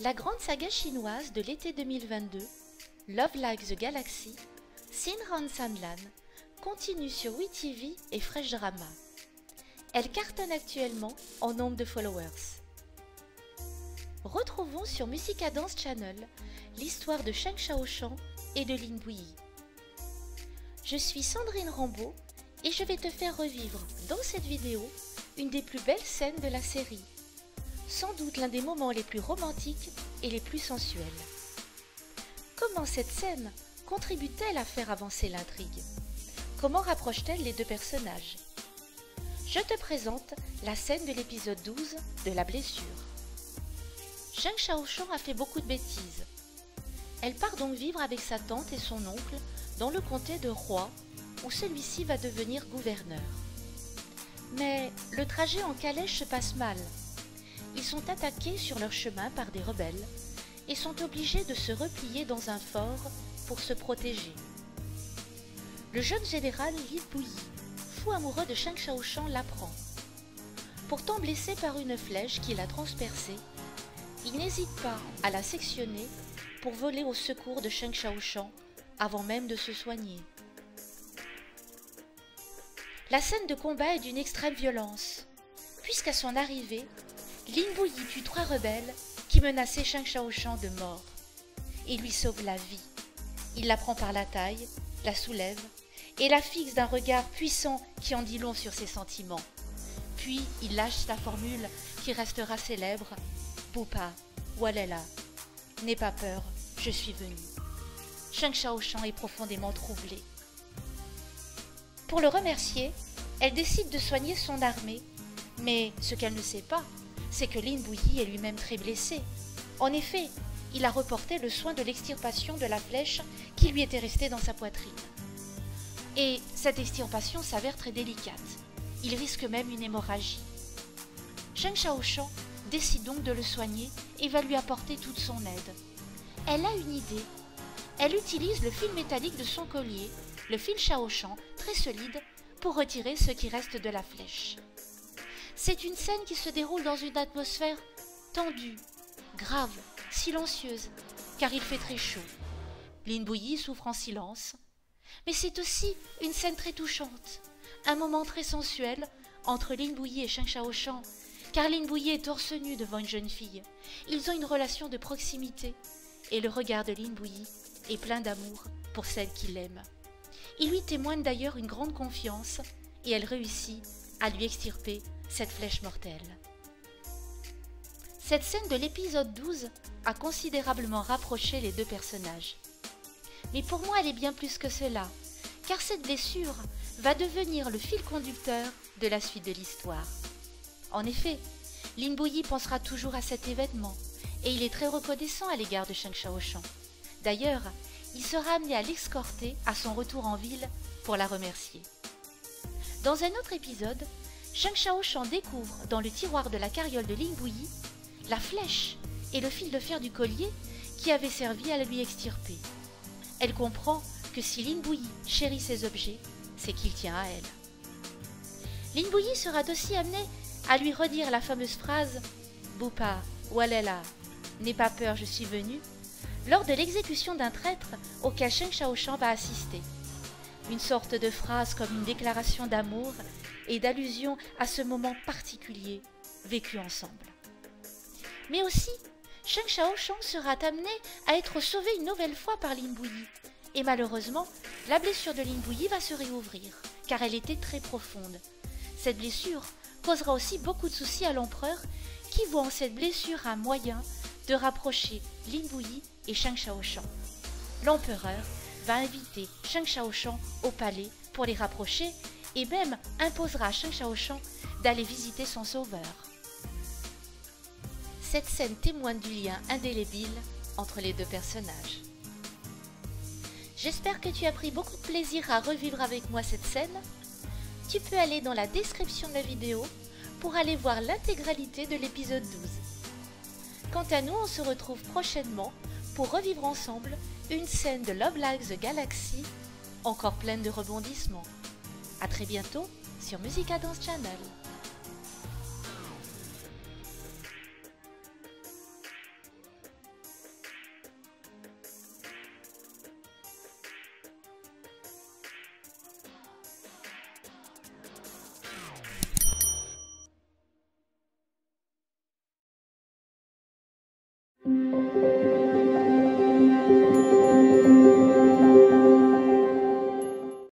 La grande saga chinoise de l'été 2022, Love Like the Galaxy, Sinran Sanlan, continue sur WeTV et Fresh Drama. Elle cartonne actuellement en nombre de followers. Retrouvons sur Musica Dance Channel l'histoire de Sheng Xiaoshan et de Lin Buyi. Je suis Sandrine Rambaud et je vais te faire revivre dans cette vidéo une des plus belles scènes de la série. Sans doute l'un des moments les plus romantiques et les plus sensuels. Comment cette scène contribue-t-elle à faire avancer l'intrigue? Comment rapproche-t-elle les deux personnages? Je te présente la scène de l'épisode 12 de la blessure. Sheng Xiaoshan a fait beaucoup de bêtises. Elle part donc vivre avec sa tante et son oncle dans le comté de Roi, où celui-ci va devenir gouverneur. Mais le trajet en calèche se passe mal. Ils sont attaqués sur leur chemin par des rebelles et sont obligés de se replier dans un fort pour se protéger. Le jeune général Lin Buyi, fou amoureux de Sheng Xiaoshan, l'apprend. Pourtant blessé par une flèche qui l'a transpercé, il n'hésite pas à la sectionner pour voler au secours de Sheng Xiaoshan avant même de se soigner. La scène de combat est d'une extrême violence, puisqu'à son arrivée, Lin Buyi tue 3 rebelles qui menaçaient Sheng Xiaoshan de mort et lui sauve la vie. Il la prend par la taille, la soulève et la fixe d'un regard puissant qui en dit long sur ses sentiments. Puis il lâche la formule qui restera célèbre: Bupa, Walela, n'aie pas peur, je suis venu. Sheng Xiaoshan est profondément troublé. Pour le remercier, elle décide de soigner son armée, mais ce qu'elle ne sait pas, c'est que Lin Buyi est lui-même très blessé. En effet, il a reporté le soin de l'extirpation de la flèche qui lui était restée dans sa poitrine. Et cette extirpation s'avère très délicate. Il risque même une hémorragie. Sheng Xiaoshan décide donc de le soigner et va lui apporter toute son aide. Elle a une idée. Elle utilise le fil métallique de son collier, le fil Xiaoshan, très solide, pour retirer ce qui reste de la flèche. C'est une scène qui se déroule dans une atmosphère tendue, grave, silencieuse, car il fait très chaud. Lin Buyi souffre en silence, mais c'est aussi une scène très touchante, un moment très sensuel entre Lin Buyi et Sheng Xiaoshan, car Lin Buyi est torse nu devant une jeune fille. Ils ont une relation de proximité, et le regard de Lin Buyi est plein d'amour pour celle qu'il aime. Il lui témoigne d'ailleurs une grande confiance, et elle réussit à lui extirper cette flèche mortelle. Cette scène de l'épisode 12 a considérablement rapproché les deux personnages. Mais pour moi, elle est bien plus que cela, car cette blessure va devenir le fil conducteur de la suite de l'histoire. En effet, Lin Buyi pensera toujours à cet événement, et il est très reconnaissant à l'égard de Sheng Xiaoshan. D'ailleurs, il sera amené à l'escorter à son retour en ville pour la remercier. Dans un autre épisode, Sheng Xiaoshan découvre dans le tiroir de la carriole de Lin Buyi la flèche et le fil de fer du collier qui avait servi à lui extirper. Elle comprend que si Lin Buyi chérit ses objets, c'est qu'il tient à elle. Lin Buyi sera aussi amené à lui redire la fameuse phrase « Bupa, Walela, n'aie pas peur, je suis venu » lors de l'exécution d'un traître auquel Sheng Xiaoshan va assister. Une sorte de phrase comme une déclaration d'amour et d'allusion à ce moment particulier vécu ensemble. Mais aussi, Sheng Xiaoshan sera amené à être sauvé une nouvelle fois par Lin Buyi. Et malheureusement, la blessure de Lin Buyi va se réouvrir, car elle était très profonde. Cette blessure causera aussi beaucoup de soucis à l'empereur, qui voit en cette blessure un moyen de rapprocher Lin Buyi et Sheng Xiaoshan. L'empereur va inviter Sheng Xiaoshan au palais pour les rapprocher et même imposera à Sheng Xiaoshan d'aller visiter son sauveur. Cette scène témoigne du lien indélébile entre les deux personnages. J'espère que tu as pris beaucoup de plaisir à revivre avec moi cette scène. Tu peux aller dans la description de la vidéo pour aller voir l'intégralité de l'épisode 12. Quant à nous, on se retrouve prochainement pour revivre ensemble une scène de Love Like the Galaxy encore pleine de rebondissements. À très bientôt sur Musica Dance Channel. Thank you.